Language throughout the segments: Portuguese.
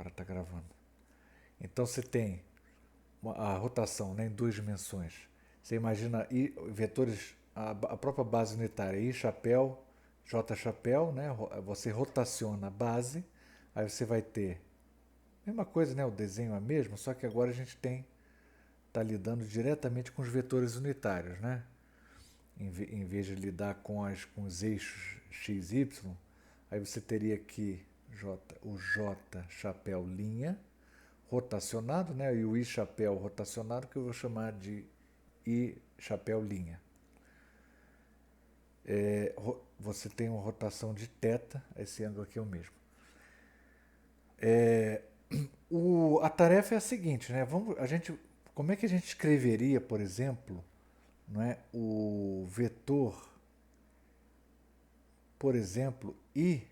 agora está gravando. Então você tem a rotação, né, em duas dimensões. Você imagina vetores, a própria base unitária, I chapéu, J chapéu, né? Você rotaciona a base, aí você vai ter mesma coisa, né? O desenho é o mesmo, só que agora a gente está lidando diretamente com os vetores unitários, né? Em vez de lidar com os eixos x, y, aí você teria aqui o J chapéu linha rotacionado, né? E o I chapéu rotacionado, que eu vou chamar de I chapéu linha. Você tem uma rotação de θ, esse ângulo aqui é o mesmo. A tarefa é a seguinte, né? Como é que a gente escreveria, por exemplo, não é, o vetor, por exemplo, I.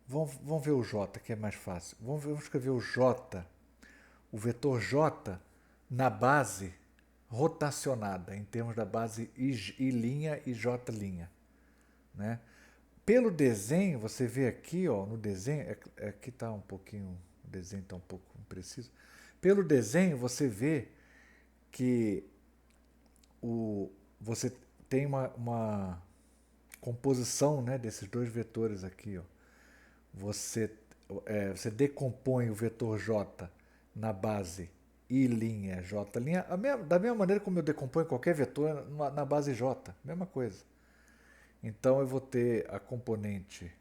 Vamos ver o J, que é mais fácil. Vamos escrever o vetor J na base rotacionada, em termos da base I' e J', né? Pelo desenho, você vê aqui, ó, no desenho, aqui está um pouquinho, o desenho está um pouco impreciso. Pelo desenho, você vê que você tem uma composição, né, desses dois vetores aqui. Ó. Você decompõe o vetor J na base I', J', da mesma maneira como eu decomponho qualquer vetor na base J, mesma coisa. Então eu vou ter a componente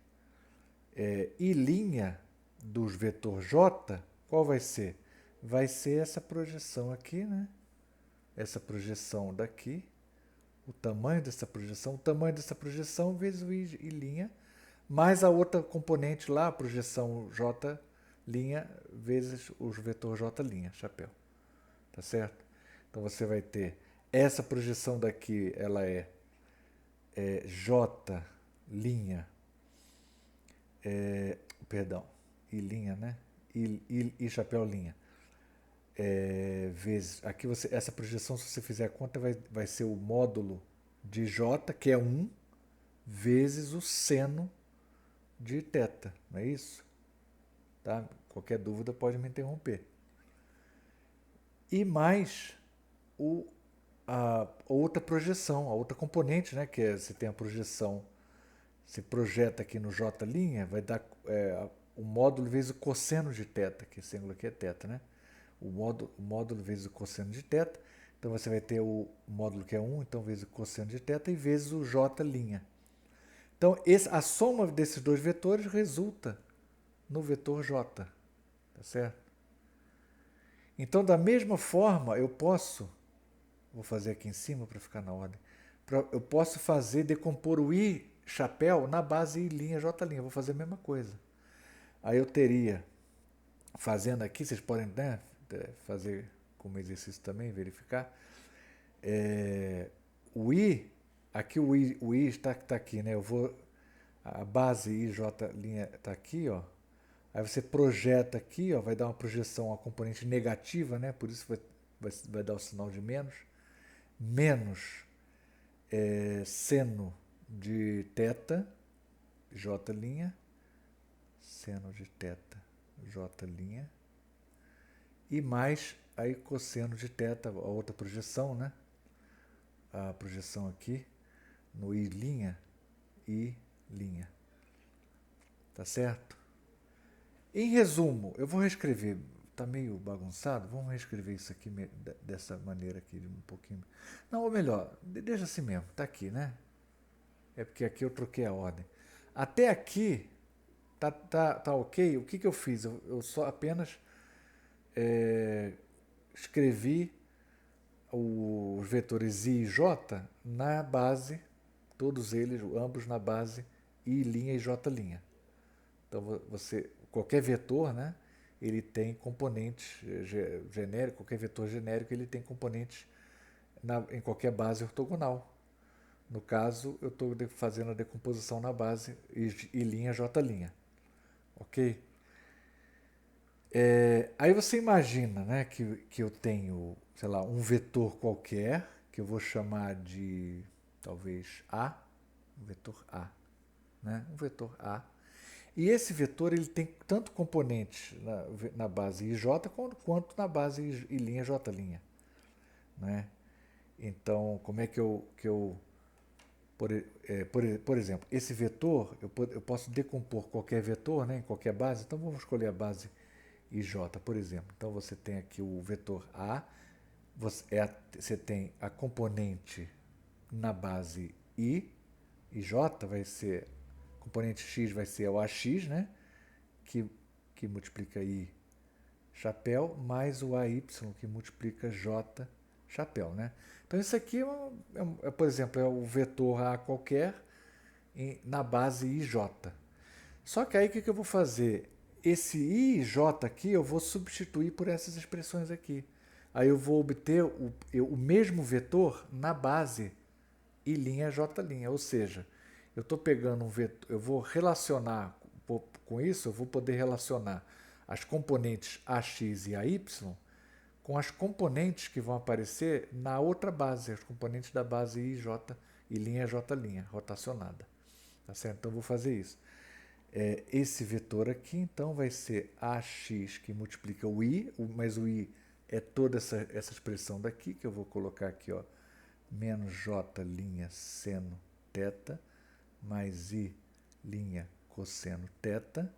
I' dos vetor J, qual vai ser? Vai ser essa projeção aqui, né? Essa projeção daqui, o tamanho dessa projeção vezes o I', mais a outra componente lá, a projeção J' vezes os vetor J', chapéu. Tá certo? Então você vai ter essa projeção daqui, ela é J', perdão, I', né? I chapéu linha. Vezes, aqui essa projeção, se você fizer a conta, vai ser o módulo de J, que é 1, vezes o seno de θ, não é isso? Tá? Qualquer dúvida pode me interromper. E mais a outra projeção, a outra componente, né? Que você tem a projeção, se projeta aqui no J', vai dar o módulo vezes o cosseno de θ, que esse ângulo aqui é θ, né? O módulo vezes o cosseno de θ. Então você vai ter o módulo que é 1, então vezes o cosseno de θ e vezes o J'. Então a soma desses dois vetores resulta no vetor J. Tá certo? Então, da mesma forma, vou fazer aqui em cima para ficar na ordem, eu posso decompor o I chapéu na base I', J'. Vou fazer a mesma coisa. Aí eu teria, fazendo aqui, vocês podem, né, fazer como exercício também, verificar. O I, aqui o I está aqui, né? A base I, J' está aqui, ó. Aí você projeta aqui, ó, vai dar uma projeção, a componente negativa, né? Por isso vai dar o sinal de menos. Menos seno de θ, J', seno de θ, J', e mais aí cosseno de θ, a outra projeção, né? A projeção aqui no I'. Tá certo? Em resumo, eu vou reescrever, tá meio bagunçado, vamos reescrever isso aqui dessa maneira aqui, um pouquinho. Não, ou melhor, deixa assim mesmo, tá aqui, né? É porque aqui eu troquei a ordem. Até aqui tá ok? O que eu fiz? Eu só apenas escrevi os vetores I e J na base, todos eles, ambos na base I' e J'. Então qualquer vetor, né, ele tem componentes genéricos, qualquer vetor genérico ele tem componentes em qualquer base ortogonal. No caso, eu estou fazendo a decomposição na base I', J'. Ok? Aí você imagina, né, que eu tenho, sei lá, um vetor qualquer, que eu vou chamar de, talvez, A, um vetor A. Né? Um vetor A. E esse vetor ele tem tanto componentes na base ij quanto na base i' j', né? Então, como é que eu por exemplo, esse vetor, eu posso decompor qualquer vetor, né, em qualquer base. Então, vamos escolher a base ij, por exemplo. Então, você tem aqui o vetor A, você tem a componente na base i, ij vai ser, componente x vai ser o ax, né, que multiplica i chapéu, mais o AY, que multiplica J chapéu, né? Então, isso aqui, por exemplo, é o vetor A qualquer na base IJ. Só que aí, o que eu vou fazer? Esse IJ aqui, eu vou substituir por essas expressões aqui. Aí eu vou obter o mesmo vetor na base I', J'. Ou seja, eu estou pegando um vetor, eu vou relacionar, com isso, eu vou poder relacionar as componentes AX e AY com as componentes que vão aparecer na outra base, as componentes da base IJ, I', rotacionada. Tá certo? Então, eu vou fazer isso. Esse vetor aqui, então, vai ser AX que multiplica o I, mas o I é toda essa expressão daqui, que eu vou colocar aqui, ó, menos J' seno θ, mais I' cosseno θ,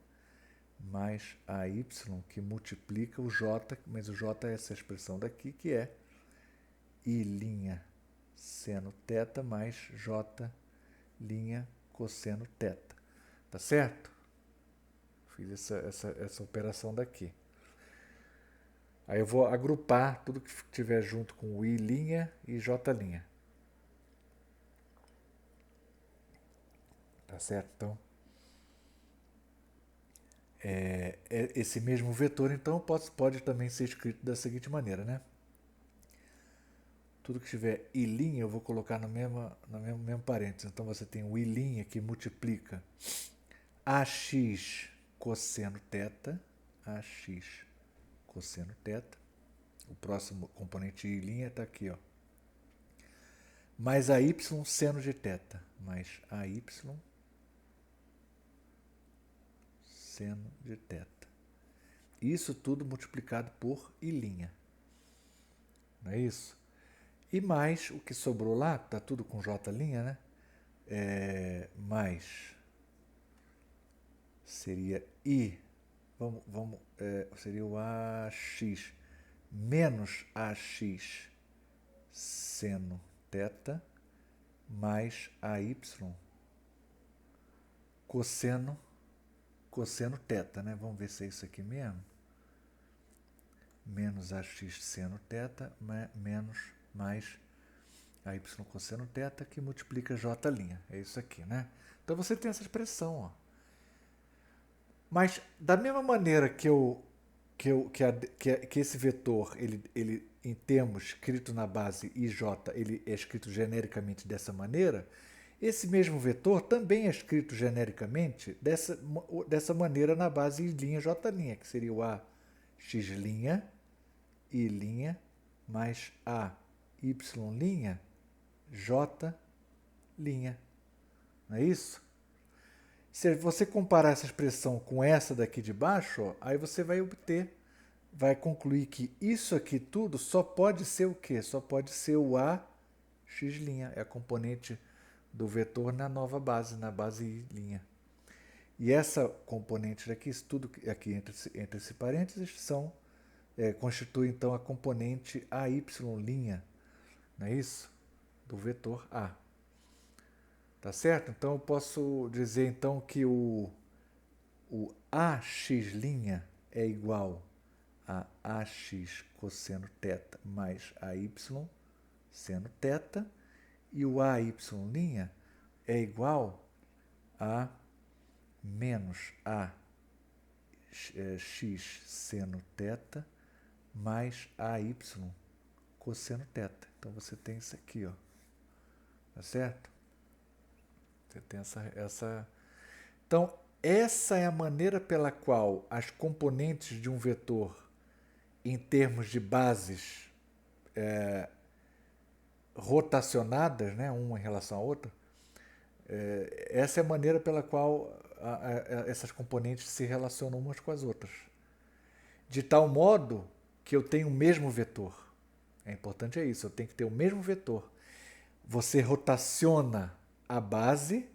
mais AY, que multiplica o J, mas o J é essa expressão daqui, que é I' seno θ mais J' cosseno θ. Tá certo? Fiz essa operação daqui. Aí eu vou agrupar tudo que tiver junto com o I' e J'. Tá certo? Então, esse mesmo vetor, então, pode também ser escrito da seguinte maneira, né? Tudo que tiver I', eu vou colocar no mesmo parênteses. Então, você tem o I' que multiplica AX cosseno θ, AX cosseno θ. O próximo componente I' está aqui, ó. Mais AY seno de θ, mais AY seno de θ. Isso tudo multiplicado por I'. Não é isso? E mais o que sobrou lá, está tudo com J', né? Mais seria I, seria o AX menos AX seno θ mais AY cosseno θ, né? Vamos ver se é isso aqui mesmo. Menos AX seno θ menos mais AY cosseno θ, que multiplica J'. É isso aqui, né? Então, você tem essa expressão, ó. Mas, da mesma maneira que esse vetor, ele, em termos escrito na base IJ, ele é escrito genericamente dessa maneira, esse mesmo vetor também é escrito genericamente dessa maneira na base I', J', que seria o AX', I' mais AY', J'. Não é isso? Se você comparar essa expressão com essa daqui de baixo, ó, aí você vai concluir que isso aqui tudo só pode ser o quê? Só pode ser o AX', é a componente do vetor na nova base, na base I'. E essa componente daqui, isso tudo aqui entre esse parênteses, constitui então a componente AY', não é isso? Do vetor A. Tá certo? Então, eu posso dizer então que o AX' é igual a AX cosseno θ mais AY seno θ, e o AY' é igual a menos AX seno θ mais AY cosseno θ. Então, você tem isso aqui, ó. Tá certo? Você tem essa... Então, essa é a maneira pela qual as componentes de um vetor, em termos de bases rotacionadas, né, uma em relação à outra, Essa é a maneira pela qual essas componentes se relacionam umas com as outras. De tal modo que eu tenho o mesmo vetor. É importante é isso, eu tenho que ter o mesmo vetor. Você rotaciona a base,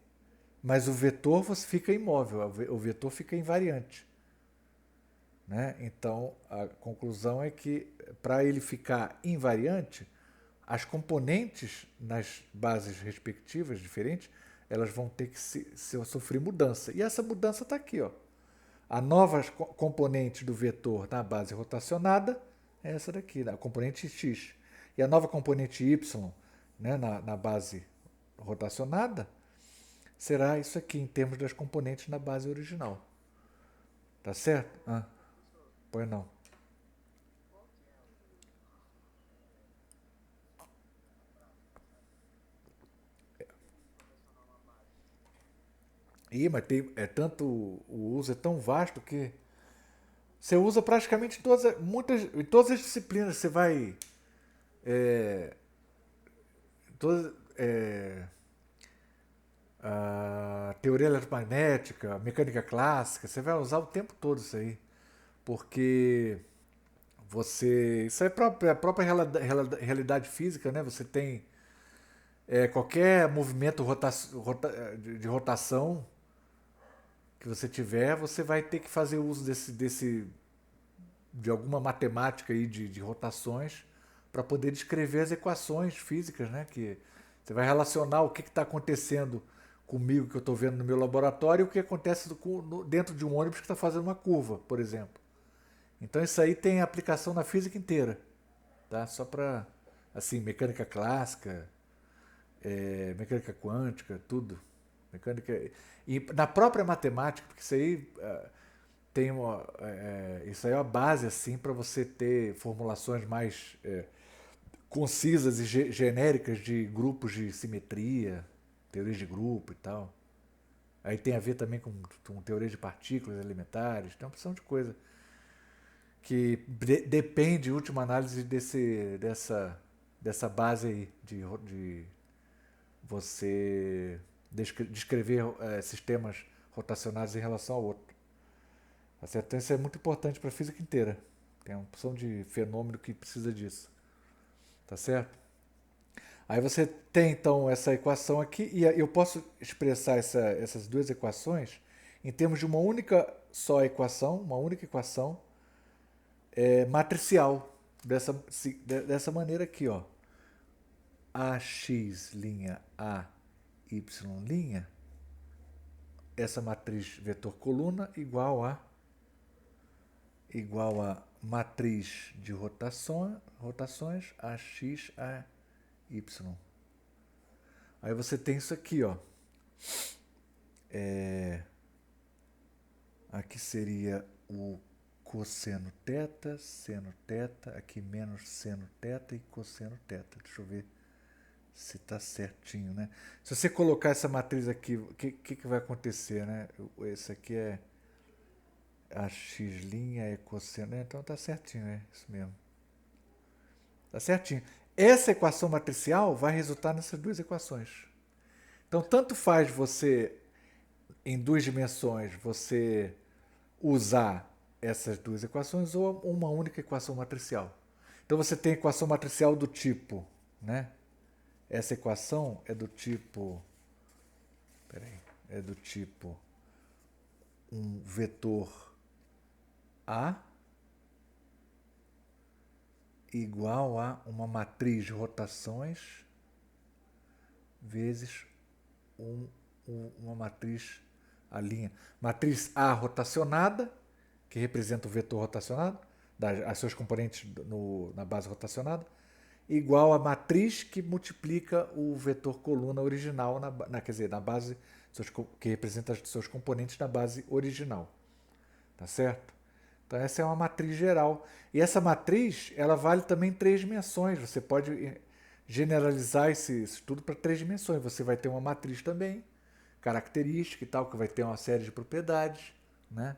mas o vetor você fica imóvel, o vetor fica invariante. Né? Então, a conclusão é que para ele ficar invariante, as componentes nas bases respectivas diferentes, elas vão ter que sofrer mudança. E essa mudança está aqui. Ó. A nova componente do vetor na base rotacionada é essa daqui, a componente x. E a nova componente y, né, na base rotacionada será isso aqui, em termos das componentes na base original. Tá certo? Pois não. Mas tem, tanto o uso é tão vasto que você usa praticamente em todas as disciplinas. Você vai. É, todas, a teoria eletromagnética, a mecânica clássica, você vai usar o tempo todo isso aí. Porque isso é a própria realidade física, né? Você tem qualquer movimento de rotação que você tiver, você vai ter que fazer uso de alguma matemática aí de rotações para poder descrever as equações físicas, né? Que você vai relacionar o que está acontecendo comigo que eu estou vendo no meu laboratório e o que acontece dentro de um ônibus que está fazendo uma curva, por exemplo. Então isso aí tem aplicação na física inteira, tá? Só para assim, mecânica clássica, mecânica quântica, tudo. Mecânica e na própria matemática, porque isso aí isso aí é a base assim para você ter formulações mais concisas e genéricas de grupos de simetria, teorias de grupo e tal. Aí tem a ver também com teoria de partículas elementares, tem uma opção de coisa que depende, em última análise, dessa base aí de você descrever sistemas rotacionados em relação ao outro. Tá certo? Então isso é muito importante para a física inteira. Tem uma opção de fenômeno que precisa disso. Tá certo? Aí você tem então essa equação aqui e eu posso expressar essas duas equações em termos de uma única equação matricial, dessa maneira aqui, ó. AX' AY', essa matriz vetor coluna igual a matriz de rotações AX a Y. Aí você tem isso aqui, ó. Aqui seria o cosseno θ, seno θ, aqui menos seno θ e cosseno θ. Deixa eu ver se está certinho, né? Se você colocar essa matriz aqui, o que vai acontecer, né? Esse aqui é a x' é cosseno, então tá certinho, é isso mesmo. Tá certinho. Essa equação matricial vai resultar nessas duas equações. Então, tanto faz você, em duas dimensões, você usar essas duas equações ou uma única equação matricial. Então, você tem a equação matricial do tipo, né? Essa equação é do tipo, um vetor A igual a uma matriz de rotações vezes uma matriz a linha. Matriz A rotacionada, que representa o vetor rotacionado, as suas componentes na base rotacionada, igual a matriz que multiplica o vetor coluna original, quer dizer, na base, que representa as suas componentes na base original. Tá certo? Então essa é uma matriz geral. E essa matriz, ela vale também em três dimensões. Você pode generalizar isso tudo para três dimensões. Você vai ter uma matriz também, característica e tal, que vai ter uma série de propriedades, né?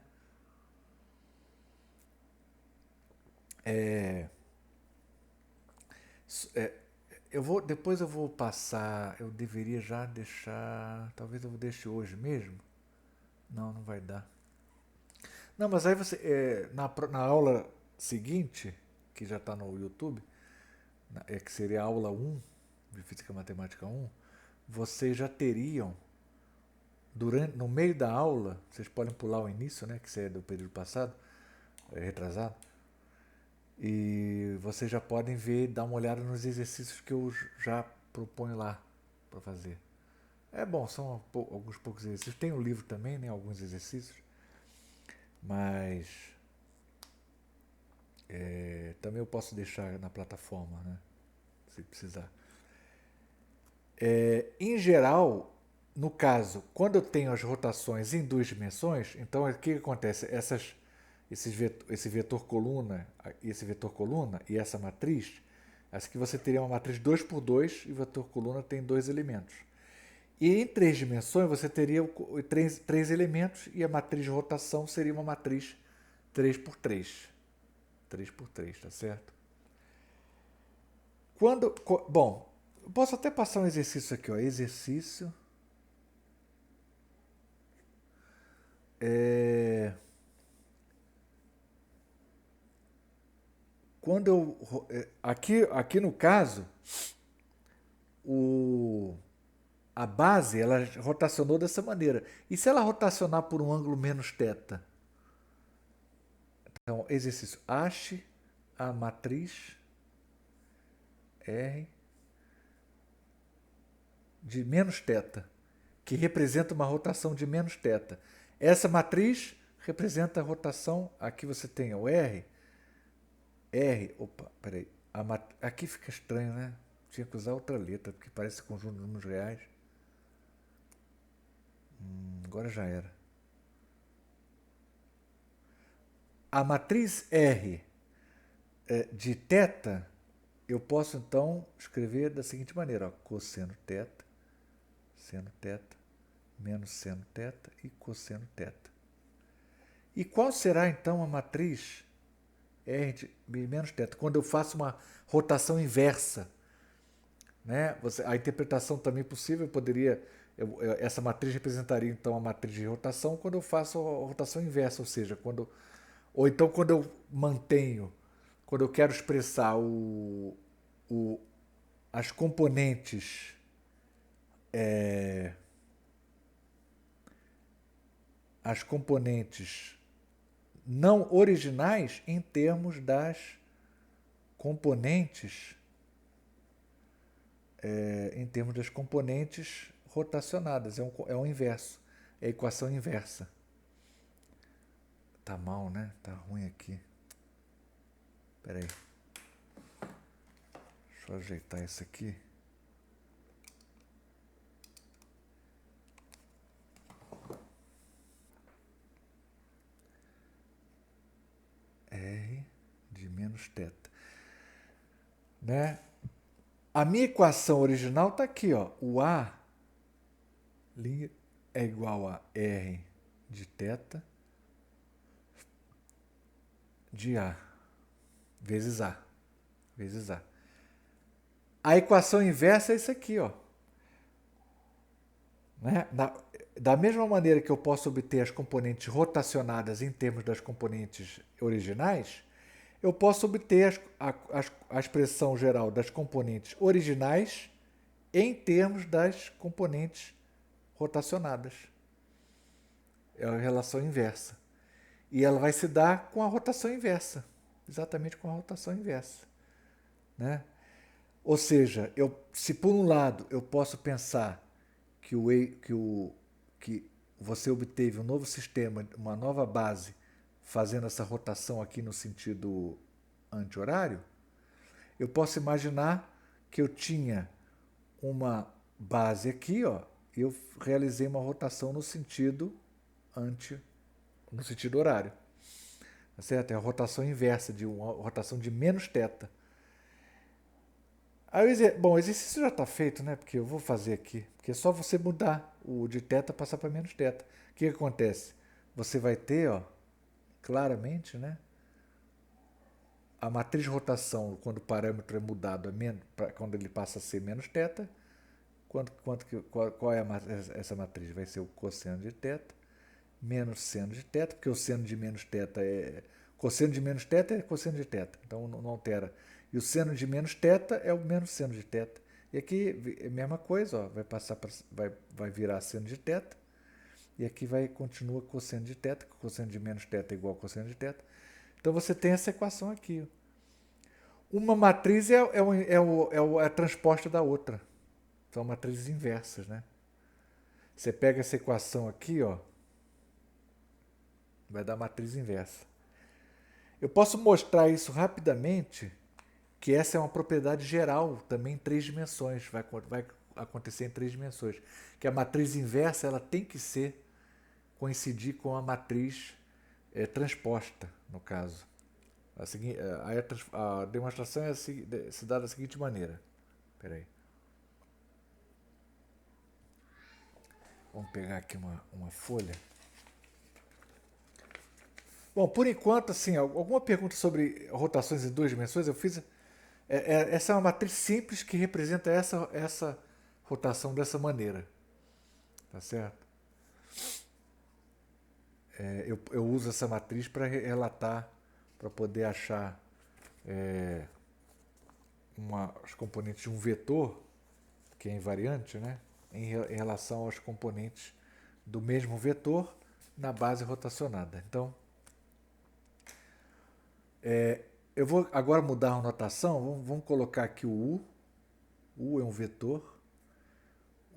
Depois eu vou passar, eu deveria já deixar, talvez eu deixe hoje mesmo. Não, não vai dar. Não, mas aí você, na aula seguinte, que já está no YouTube, que seria a aula 1 de Física Matemática 1, vocês já teriam, no meio da aula, vocês podem pular o início, né, que isso é do período passado, retrasado, e vocês já podem ver, dar uma olhada nos exercícios que eu já proponho lá para fazer. É bom, são alguns poucos exercícios. Tem um livro também, né, alguns exercícios, mas também eu posso deixar na plataforma, né, se precisar. Em geral, no caso, quando eu tenho as rotações em duas dimensões, então o que acontece? Esse vetor coluna e essa matriz, essa que você teria uma matriz 2 por 2 e o vetor coluna tem dois elementos. E em três dimensões você teria três elementos e a matriz de rotação seria uma matriz 3 por 3. 3 por 3, tá certo? Bom, eu posso até passar um exercício aqui, ó. Exercício. Quando eu. Aqui no caso, a base ela rotacionou dessa maneira. E se ela rotacionar por um ângulo menos θ? Então, exercício. Ache a matriz R de menos θ, que representa uma rotação de menos θ. Essa matriz representa a rotação. Aqui você tem o R. Opa, peraí. Aqui fica estranho, né? Tinha que usar outra letra, porque parece conjunto de números reais. Agora já era. A matriz R de θ, eu posso então escrever da seguinte maneira: ó, cosseno θ, seno θ, menos seno θ e cosseno θ. E qual será então a matriz R de menos θ? Quando eu faço uma rotação inversa. Né? A interpretação também possível poderia. Essa matriz representaria então a matriz de rotação quando eu faço a rotação inversa, ou seja, ou então quando eu mantenho, quando eu quero expressar as componentes não originais em termos das componentes rotacionadas. É um inverso. É a equação inversa. Tá mal, né? Tá ruim aqui. Espera aí. Deixa eu ajeitar isso aqui. R de menos θ. Né? A minha equação original está aqui, ó. O A é igual a R de θ de A vezes A. A equação inversa é isso aqui, ó. Né? Da mesma maneira que eu posso obter as componentes rotacionadas em termos das componentes originais, eu posso obter a expressão geral das componentes originais em termos das componentes rotacionadas. É a relação inversa. E ela vai se dar com a rotação inversa. Exatamente com a rotação inversa. Né? Ou seja, se por um lado eu posso pensar que você obteve um novo sistema, uma nova base, fazendo essa rotação aqui no sentido anti-horário, eu posso imaginar que eu tinha uma base aqui, ó, e eu realizei uma rotação no sentido horário. Tá certo? É a rotação inversa, uma rotação de menos θ. Aí, bom, o exercício já está feito, né? Porque eu vou fazer aqui. Porque é só você mudar o de θ passar para menos θ. O que acontece? Você vai ter, ó, claramente, né? a matriz de rotação, quando o parâmetro é mudado, quando ele passa a ser menos θ, qual é essa matriz? Vai ser o cosseno de θ menos seno de θ, porque o seno de menos θ é... Cosseno de menos θ é cosseno de θ, então não altera. E o seno de menos θ é o menos seno de θ. E aqui é a mesma coisa, ó, vai virar seno de θ, e aqui continua cosseno de θ, que cosseno de menos θ é igual a cosseno de θ. Então você tem essa equação aqui. Uma matriz é a transposta da outra. São matrizes inversas, né? Você pega essa equação aqui, ó, vai dar matriz inversa. Eu posso mostrar isso rapidamente, que essa é uma propriedade geral também em 3 dimensões, vai acontecer em 3 dimensões, que a matriz inversa ela tem que coincidir com a matriz transposta, no caso. A demonstração é se dá da seguinte maneira. Espera aí. Vamos pegar aqui uma folha. Bom, por enquanto, assim, alguma pergunta sobre rotações em 2 dimensões? Eu fiz. Essa é uma matriz simples que representa essa rotação dessa maneira. Tá certo? Eu uso essa matriz para relatar, para poder achar os componentes de um vetor, que é invariante, né? Em relação aos componentes do mesmo vetor na base rotacionada. Então, eu vou agora mudar a notação. Vamos colocar aqui o U. U é um vetor.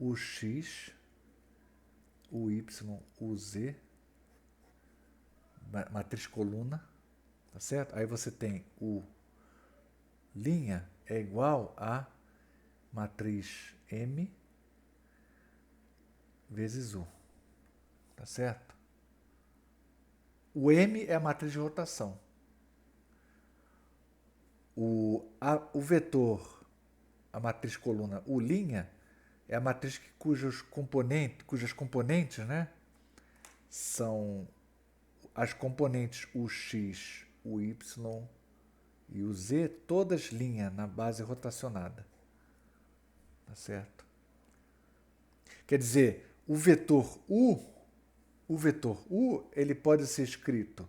O X, o Y, o Z, matriz coluna, tá certo? Aí você tem o linha é igual a matriz M vezes U, tá certo? O M é a matriz de rotação. O vetor, a matriz coluna U', é a matriz cujas componentes, né, são as componentes UX, o Y e o Z, todas linha na base rotacionada. Tá certo? Quer dizer, o vetor U, ele pode ser escrito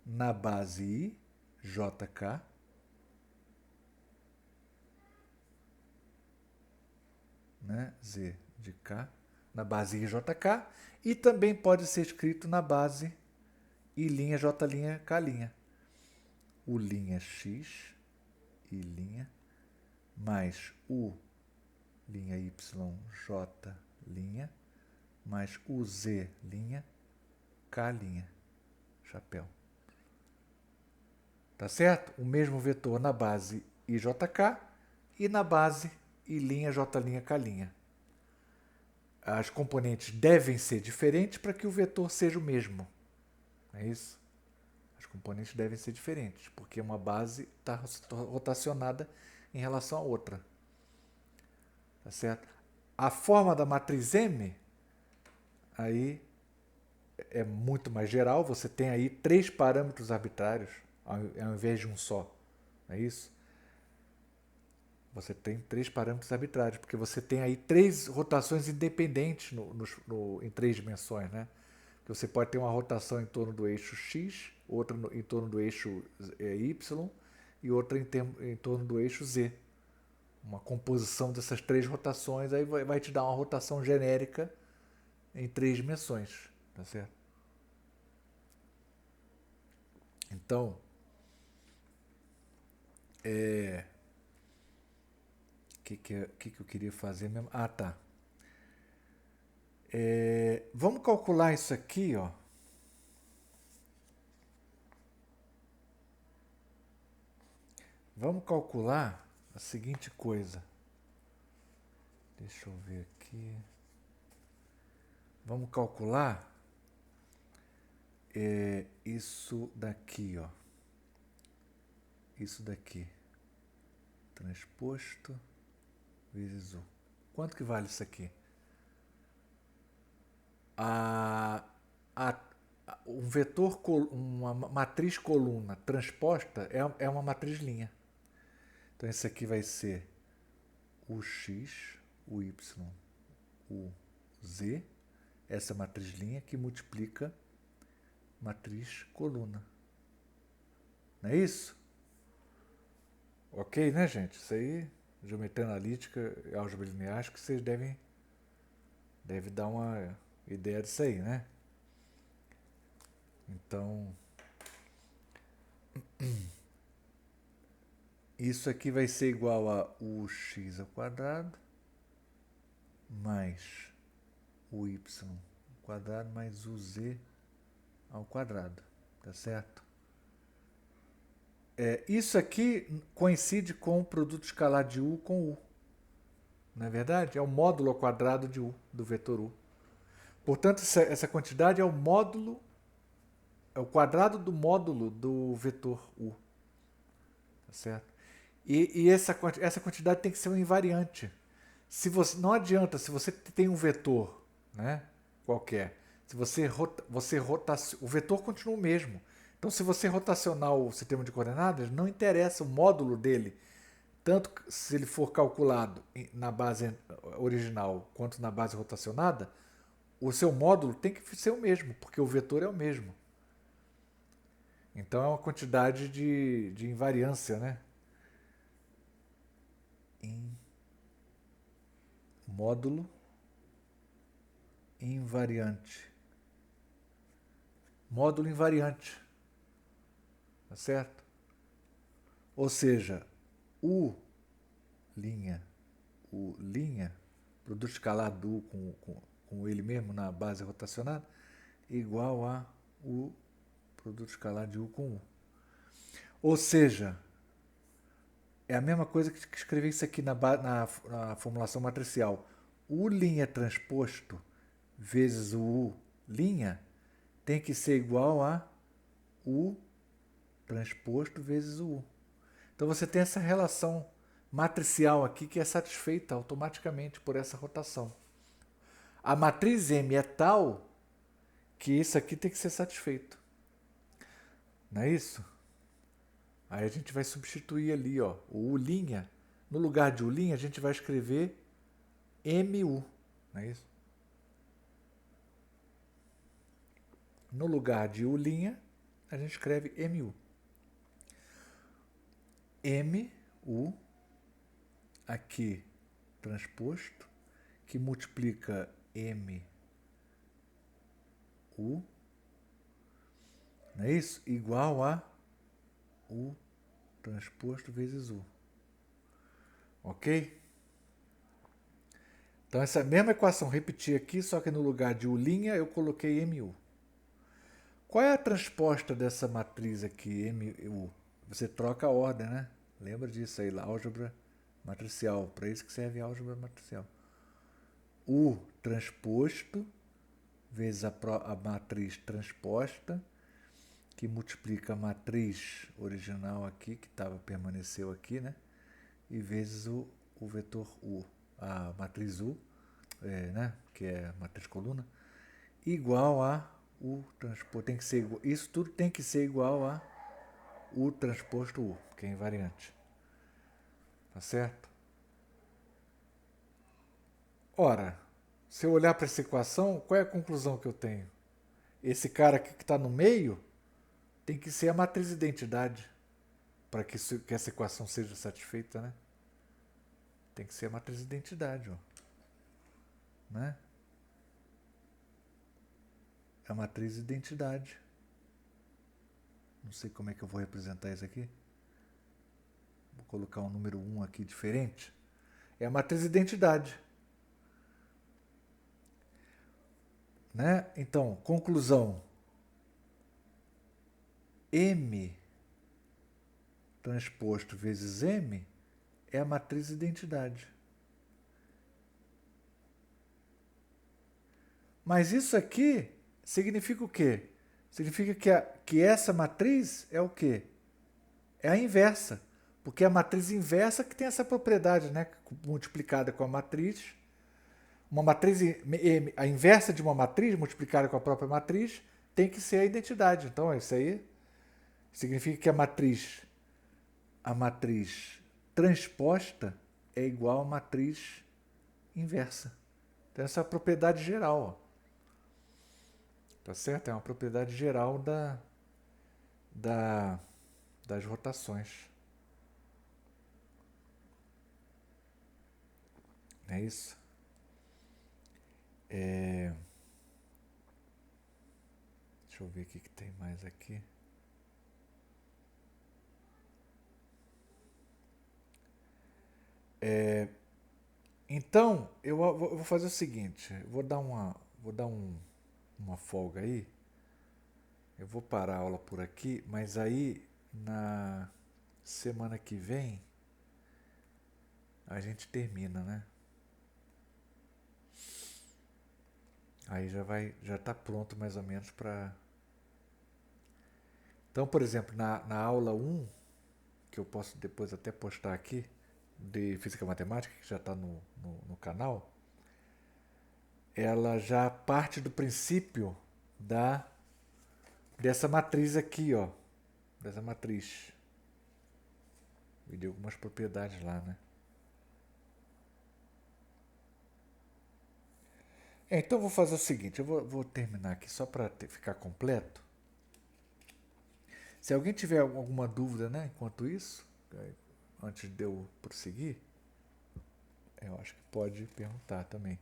na base I, JK, né, Z de K, na base I, JK, e também pode ser escrito na base I', J', K'. U' X, I' mais U' Y, J' mais UZ', K'. Chapéu. Tá certo? O mesmo vetor na base IJK e na base I', J', K'. As componentes devem ser diferentes para que o vetor seja o mesmo. É isso? As componentes devem ser diferentes, porque uma base está rotacionada em relação à outra. Tá certo? A forma da matriz M aí é muito mais geral. Você tem aí 3 parâmetros arbitrários ao invés de um só. Não é isso? Você tem 3 parâmetros arbitrários, porque você tem aí 3 rotações independentes em 3 dimensões, né? Que você pode ter uma rotação em torno do eixo X, outra em torno do eixo Y e outra em torno do eixo Z. Uma composição dessas 3 rotações aí vai te dar uma rotação genérica em 3 dimensões, tá certo? Então, que eu queria fazer mesmo? Ah, tá. Vamos calcular isso aqui, ó. Vamos calcular a seguinte coisa. Deixa eu ver aqui. Vamos calcular isso daqui, ó. Isso daqui. Transposto vezes U. Quanto que vale isso aqui? um vetor, uma matriz coluna transposta é uma matriz linha. Então esse aqui vai ser o x, o y, o z, essa matriz linha que multiplica matriz coluna. Não é isso? Ok, né, gente? Isso aí, geometria analítica e álgebra linear, acho que vocês devem dar uma ideia disso aí, né? Então, isso aqui vai ser igual a ux ao quadrado mais o y ao quadrado mais o z ao quadrado, tá certo? Isso aqui coincide com o produto escalar de u com u, não é verdade? É o módulo ao quadrado de u, do vetor u. Portanto, essa quantidade é o módulo, é o quadrado do módulo do vetor u, tá certo? E essa quantidade tem que ser um invariante. Não adianta, se você tem um vetor, né, qualquer, se o vetor continua o mesmo. Então, se você rotacionar o sistema de coordenadas, não interessa o módulo dele, tanto se ele for calculado na base original quanto na base rotacionada, o seu módulo tem que ser o mesmo, porque o vetor é o mesmo. Então, é uma quantidade de invariância, né? Módulo invariante. Módulo invariante. Tá certo? Ou seja, U', produto escalar do U com ele mesmo na base rotacionada, igual a U, produto escalar de U com U. Ou seja, é a mesma coisa que escrever isso aqui na formulação matricial. U' transposto vezes o U' tem que ser igual a U transposto vezes o U. Então você tem essa relação matricial aqui que é satisfeita automaticamente por essa rotação. A matriz M é tal que isso aqui tem que ser satisfeito. Não é isso? Aí a gente vai substituir ali, ó, o U'. No lugar de U', a gente vai escrever MU. Não é isso? No lugar de U', a gente escreve MU. MU, aqui transposto, que multiplica MU, não é isso? Igual a U transposto vezes U. Ok? Então, essa mesma equação repetir aqui, só que no lugar de U', eu coloquei MU. Qual é a transposta dessa matriz aqui, MU? Você troca a ordem, né? Lembra disso aí, álgebra matricial. Para isso que serve a álgebra matricial. U transposto vezes a matriz transposta, que multiplica a matriz original aqui, que permaneceu aqui, né? E vezes o vetor U, a matriz U, né? Que é a matriz coluna, igual a U transposto. Tem que ser igual, isso tudo tem que ser igual a U transposto U, que é invariante. Tá certo? Ora, se eu olhar para essa equação, qual é a conclusão que eu tenho? Esse cara aqui que está no meio tem que ser a matriz identidade para que essa equação seja satisfeita, né? Tem que ser a matriz identidade, ó. Né? É a matriz identidade. Não sei como é que eu vou representar isso aqui. Vou colocar um número 1 aqui diferente. É a matriz identidade. Né? Então, conclusão. M transposto vezes M é a matriz identidade. Mas isso aqui significa o quê? Significa que essa matriz é o quê? É a inversa. Porque é a matriz inversa que tem essa propriedade, né? Multiplicada com a matriz. Uma matriz, a inversa de uma matriz multiplicada com a própria matriz tem que ser a identidade. Então, isso aí significa que a matriz transposta é igual à matriz inversa. Então, essa é a propriedade geral. Ó. Tá certo? É uma propriedade geral da, das rotações. É isso? Deixa eu ver o que tem mais aqui. Então, eu vou fazer o seguinte. Eu vou dar uma folga aí. Eu vou parar a aula por aqui, mas aí na semana que vem a gente termina, né? Aí já está pronto mais ou menos para. Então, por exemplo, na aula 1, que eu posso depois até postar aqui, de Física e Matemática, que já está no canal, ela já parte do princípio dessa matriz aqui, ó. Dessa matriz. E de algumas propriedades lá, né? Então eu vou fazer o seguinte, eu vou terminar aqui só para ficar completo. Se alguém tiver alguma dúvida, né, enquanto isso, antes de eu prosseguir, eu acho que pode perguntar também.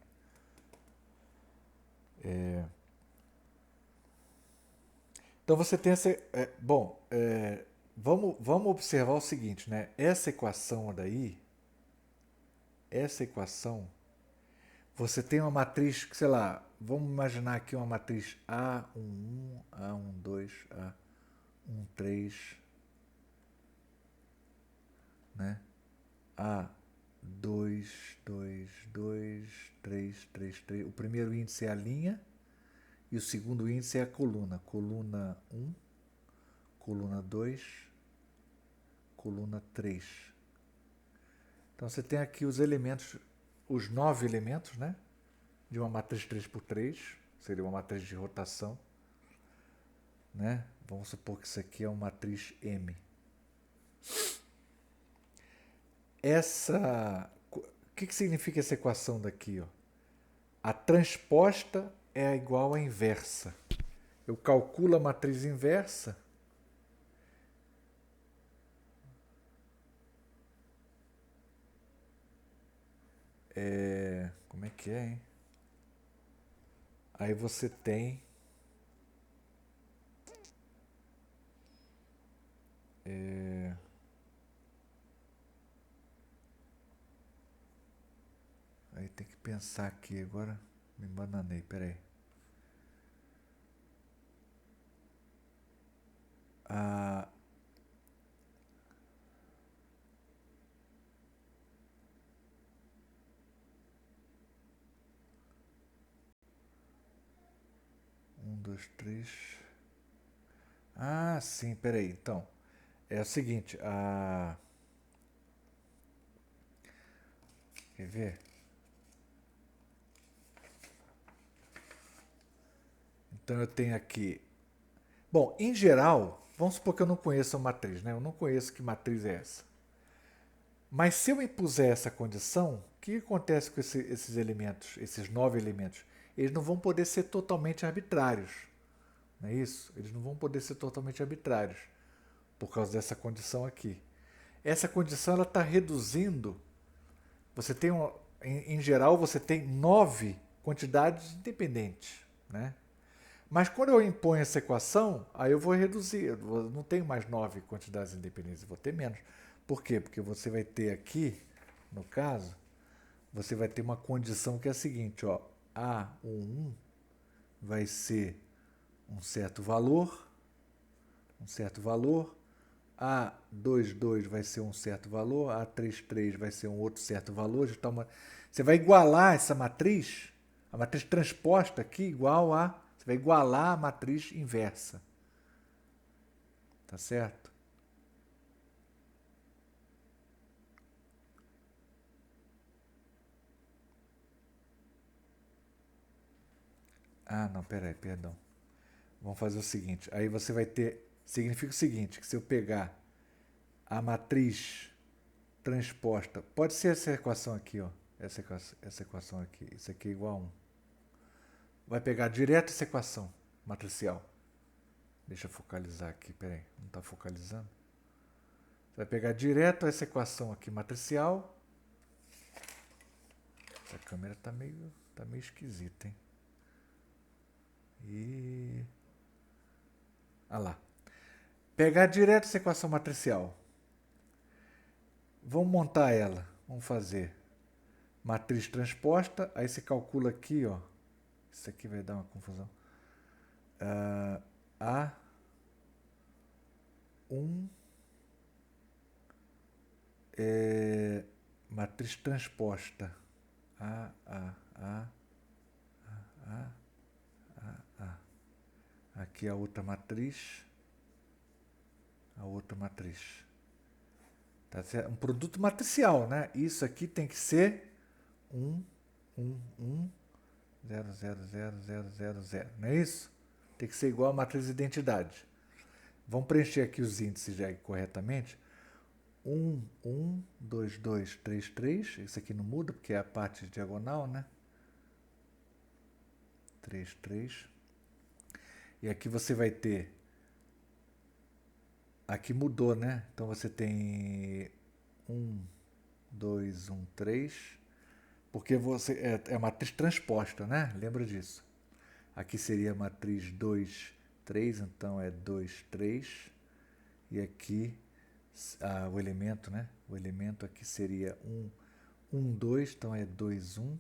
Então você tem essa. Vamos observar o seguinte, né? Essa equação daí, essa equação, você tem uma matriz, sei lá, vamos imaginar aqui uma matriz A11, A12, A13, né? A2, 2, 2, 3, 3, 3. O primeiro índice é a linha e o segundo índice é a coluna. Coluna 1, coluna 2, coluna 3. Então você tem aqui os elementos, os 9 elementos, né? De uma matriz 3x3, seria uma matriz de rotação, né? Vamos supor que isso aqui é uma matriz M. O que significa essa equação daqui, ó? A transposta é igual à inversa. Eu calculo a matriz inversa. Como é que é, hein? Aí você tem aí tem que pensar aqui agora. Me bananei, peraí. A 1, 2, 3. Ah, sim, peraí. Então, é o seguinte, quer ver? Então eu tenho aqui. Bom, em geral, vamos supor que eu não conheço a matriz, né? Eu não conheço que matriz é essa. Mas se eu impuser essa condição, o que acontece com esses elementos, esses 9 elementos? Eles não vão poder ser totalmente arbitrários. Não é isso? Eles não vão poder ser totalmente arbitrários por causa dessa condição aqui. Essa condição ela está reduzindo. Você tem em geral você tem 9 quantidades independentes, né? Mas quando eu imponho essa equação, aí eu vou reduzir. Eu não tenho mais 9 quantidades independentes, eu vou ter menos. Por quê? Porque você vai ter aqui, no caso, você vai ter uma condição que é a seguinte, ó, A11 vai ser um certo valor, A22 vai ser um certo valor, A33 vai ser um outro certo valor. Você vai igualar essa matriz, a matriz transposta aqui igual a... Você vai igualar a matriz inversa. Tá certo? Ah, não, peraí, perdão. vamos fazer o seguinte. Aí você vai ter... Significa o seguinte, que se eu pegar a matriz transposta... Pode ser essa equação aqui, ó. Essa equação aqui. Isso aqui é igual a 1. Vai pegar direto essa equação matricial. Deixa eu focalizar aqui, peraí. Não está focalizando? Você vai pegar direto essa equação aqui matricial. Essa câmera tá meio esquisita, hein? Ah lá. Pegar direto essa equação matricial. Vamos montar ela. Vamos fazer matriz transposta. Aí você calcula aqui, ó. Isso aqui vai dar uma confusão. A1 matriz transposta. Aqui a outra matriz. Tá certo? Um produto matricial, né? Isso aqui tem que ser 1, 1, 1, 0, 0, 0, 0, 0, 0. Não é isso? Tem que ser igual a matriz de identidade. Vamos preencher aqui os índices já corretamente. 1, 1, 2, 2, 3, 3. Isso aqui não muda porque é a parte diagonal, né? 3, 3. E aqui você vai ter... Aqui mudou, né? Então você tem 1, 2, 1, 3. Porque você é a matriz transposta, né? Lembra disso. Aqui seria a matriz 2, 3. Então é 2, 3. E aqui o elemento, né? O elemento aqui seria 1, 1, 2. Então é 2, 1.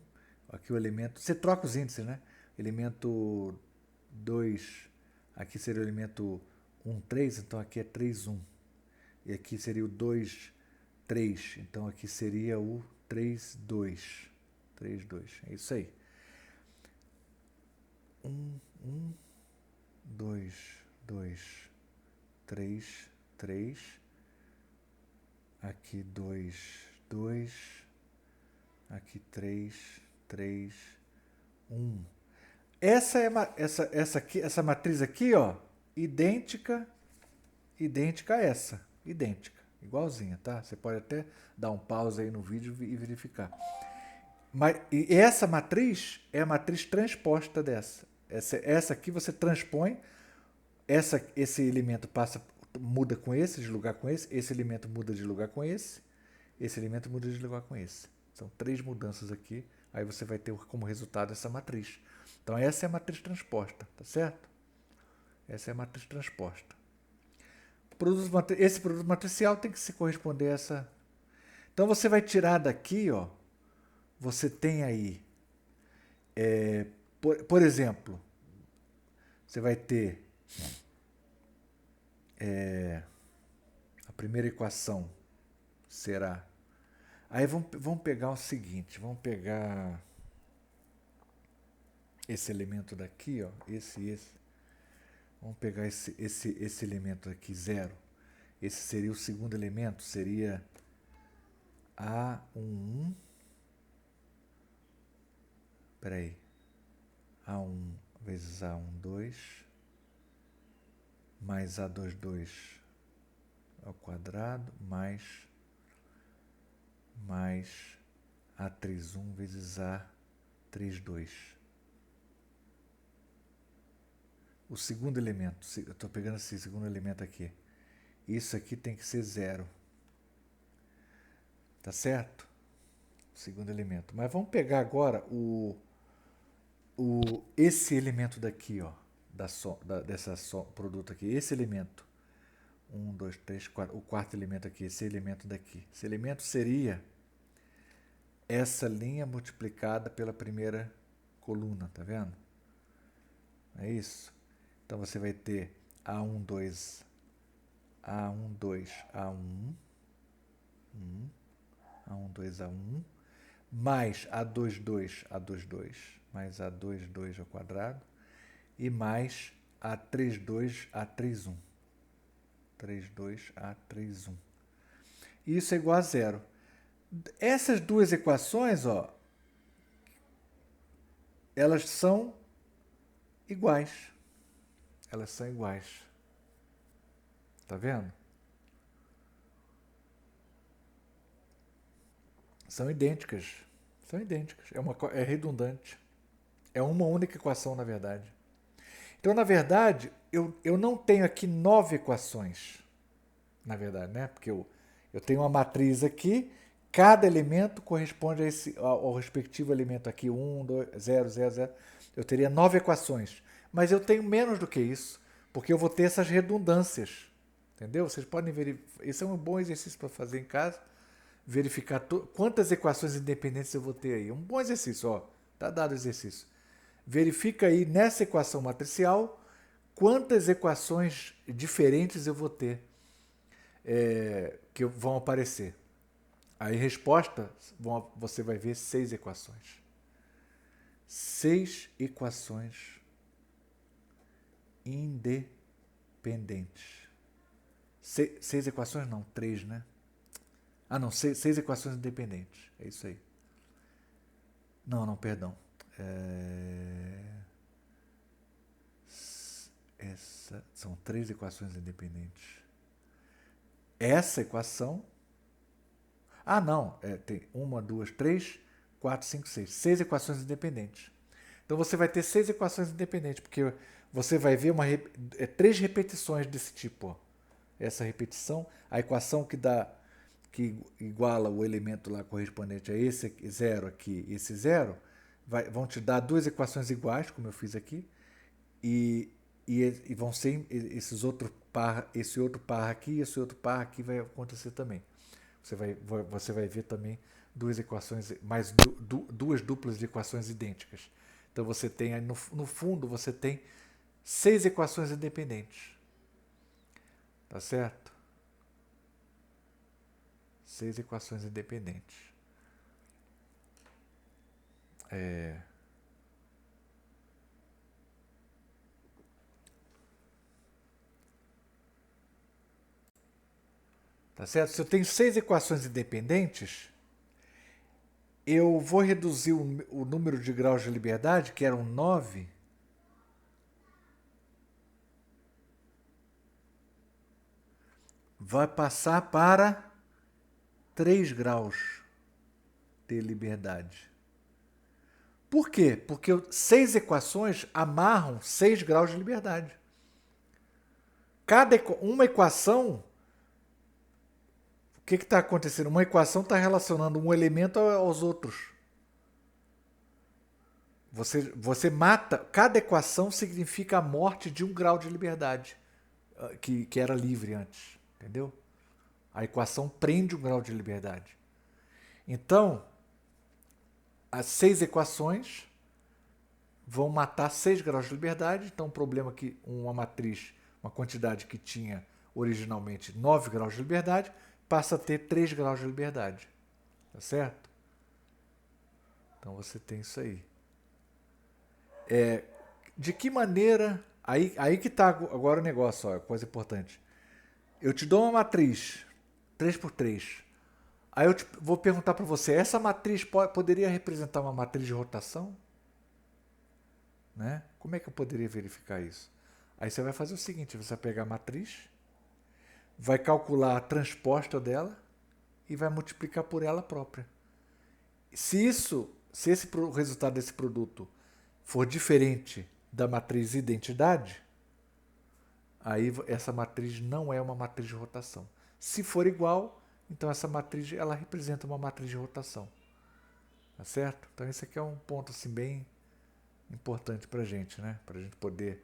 Aqui o elemento... Você troca os índices, né? Elemento 2... Aqui seria o elemento 1, 3, então aqui é 3, 1. E aqui seria o 2, 3, então aqui seria o 3, 2. 3, 2, é isso aí. 1, 1, 2, 2, 3, 3. Aqui 2, 2. Aqui 3, 3, 1. Essa matriz aqui, ó, idêntica a essa. Idêntica, igualzinha, tá? Você pode até dar um pause aí no vídeo e verificar. E essa matriz é a matriz transposta dessa. Essa aqui você transpõe, esse elemento muda com esse, de lugar com esse elemento muda de lugar com esse elemento muda de lugar com esse. São 3 mudanças aqui, aí você vai ter como resultado essa matriz. Então essa é a matriz transposta, tá certo? Essa é a matriz transposta. Esse produto matricial tem que se corresponder a essa. Então você vai tirar daqui, ó. Você tem aí, por exemplo, você vai ter a primeira equação será. Aí vamos pegar o seguinte, vamos pegar esse elemento daqui, ó, esse. Vamos pegar esse elemento aqui, 0. Esse seria o segundo elemento, seria A11. Peraí. A1 vezes A12 mais A22 ao quadrado mais A31 vezes A32. O segundo elemento, eu estou pegando esse segundo elemento aqui. Isso aqui tem que ser 0. Tá certo? O segundo elemento. Mas vamos pegar agora esse elemento daqui, ó, dessa produto aqui. Esse elemento. 1, 2, 3, 4. O quarto elemento aqui, esse elemento daqui. Esse elemento seria essa linha multiplicada pela primeira coluna, tá vendo? É isso? Então você vai ter A12, A12, A1, A12, A1, mais A22, A22, mais A22 ao quadrado, e mais A32, A31. 32, A31. Isso é igual a 0. Essas duas equações, ó, elas são iguais. elas são iguais. Tá vendo? São idênticas. São idênticas. É redundante. É uma única equação, na verdade. Então, na verdade, eu não tenho aqui 9 equações. Na verdade, né? Porque eu tenho uma matriz aqui, cada elemento corresponde ao respectivo elemento aqui, 1, 2, 0, 0, 0. Eu teria 9 equações. Mas eu tenho menos do que isso, porque eu vou ter essas redundâncias. Entendeu? Vocês podem verificar. Esse é um bom exercício para fazer em casa. Verificar quantas equações independentes eu vou ter aí. Um bom exercício, ó. Tá dado o exercício. Verifica aí nessa equação matricial quantas equações diferentes eu vou ter que vão aparecer. Aí, resposta, você vai ver 6 equações. 6 equações independentes. 6 equações não, 3, né? Ah, não, 6 equações independentes. É isso aí. Não, perdão. São 3 equações independentes. Essa equação... Ah, não. Tem 1, 2, 3, 4, 5, 6. 6 equações independentes. Então você vai ter 6 equações independentes, porque você vai ver 3 repetições desse tipo. Ó. Essa repetição, a equação que iguala o elemento lá correspondente a esse zero aqui e esse zero, vão te dar 2 equações iguais, como eu fiz aqui, e vão ser esse outro par aqui e esse outro par aqui vai acontecer também. Você vai ver também 2 equações, mais 2 duplas de equações idênticas. Então você tem, no fundo, você tem 6 equações independentes. Tá certo? 6 equações independentes. Tá certo? Se eu tenho 6 equações independentes, eu vou reduzir o número de graus de liberdade, que eram 9, vai passar para 3 graus de liberdade. Por quê? Porque 6 equações amarram 6 graus de liberdade. Uma equação, o que está acontecendo? Uma equação está relacionando um elemento aos outros. Você mata, cada equação significa a morte de um grau de liberdade, que era livre antes, entendeu? A equação prende um grau de liberdade. Então, as 6 equações vão matar 6 graus de liberdade. Então, o problema é que uma matriz, uma quantidade que tinha originalmente 9 graus de liberdade, passa a ter 3 graus de liberdade. Tá certo? Então, você tem isso aí. De que maneira... Aí que está agora o negócio, ó, coisa importante. Eu te dou uma matriz, 3x3. Aí eu vou perguntar para você, essa matriz poderia representar uma matriz de rotação? Né? Como é que eu poderia verificar isso? Aí você vai fazer o seguinte, você vai pegar a matriz, vai calcular a transposta dela e vai multiplicar por ela própria. Se o resultado desse produto for diferente da matriz identidade, aí essa matriz não é uma matriz de rotação. Se for igual, então essa matriz ela representa uma matriz de rotação. Tá certo? Então esse aqui é um ponto assim bem importante para a gente, né? Para a gente poder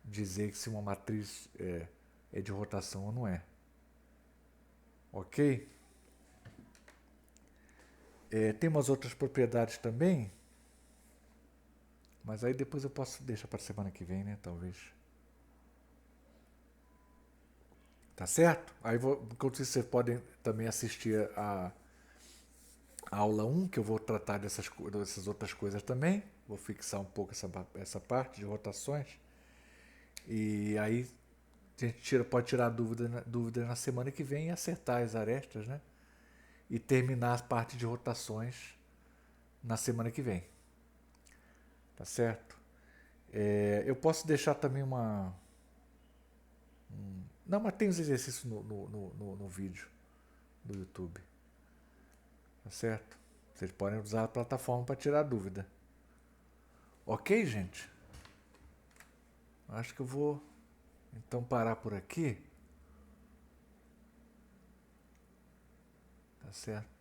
dizer que se uma matriz é de rotação ou não é. Ok? Tem umas outras propriedades também, mas aí depois eu posso deixar para a semana que vem, né? Talvez. Tá certo? Aí enquanto isso, vocês podem também assistir a aula 1, que eu vou tratar dessas outras coisas também. Vou fixar um pouco essa parte de rotações. E aí a gente pode tirar dúvida na semana que vem e acertar as arestas, né? E terminar a parte de rotações na semana que vem. Tá certo? Eu posso deixar também Não, mas tem os exercícios no vídeo do YouTube. Tá certo? Vocês podem usar a plataforma para tirar dúvida. Ok, gente? Acho que eu vou então parar por aqui. Tá certo?